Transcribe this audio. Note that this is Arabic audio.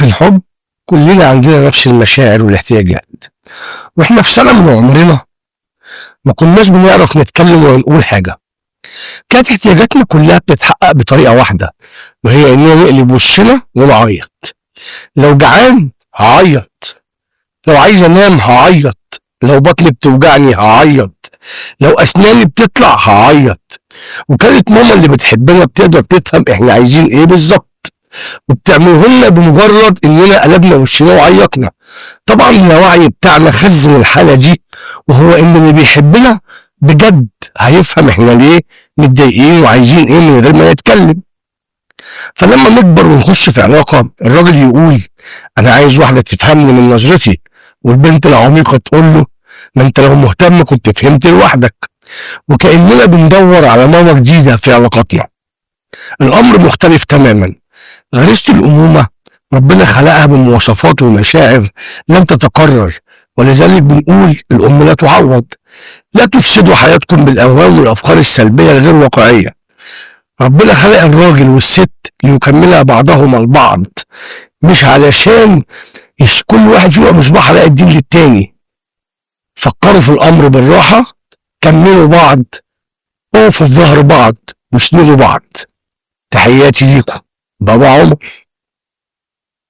في الحب كلنا عندنا نفس المشاعر والاحتياجات، واحنا في سنة من عمرنا ما كناش بنعرف نتكلم ولا نقول حاجة. كانت احتياجاتنا كلها بتتحقق بطريقة واحدة، وهي اننا نقلب وشنا ونعيط. لو جعان هعيط، لو عايز انام هعيط، لو بطني بتوجعني هعيط، لو اسناني بتطلع هعيط. وكانت ماما اللي بتحبنا بتقدر تفهم احنا عايزين ايه بالظبط، وبتعمله لنا بمجرد اننا قلبنا وشنا وعيطنا. طبعا اللاوعي بتاعنا خزن الحالة دي، وهو ان اللي بيحبنا بجد هيفهم احنا ليه متضايقين وعايزين ايه من غير ما نتكلم. فلما نكبر ونخش في علاقة، الراجل يقول انا عايز واحدة تفهمني من نظرتي، والبنت العميقة تقول له ما انت لو مهتم كنت فهمت لوحدك. وكأننا بندور على ماما جديدة في علاقاتنا. الامر مختلف تماما. غريزة الامومة ربنا خلقها بمواصفات ومشاعر لم تتكرر، ولذلك بنقول الام لا تعوض. لا تفسدوا حياتكم بالاوهام والافكار السلبية الغير واقعية. ربنا خلق الراجل والست ليكملها بعضهما البعض، مش علشان كل واحد فيهم مصباح علاء الدين للتاني. فكروا في الامر بالراحة، كملوا بعض، قفوا في ظهر بعض واسندوا بعض. تحياتي ليكم، بابا عمر.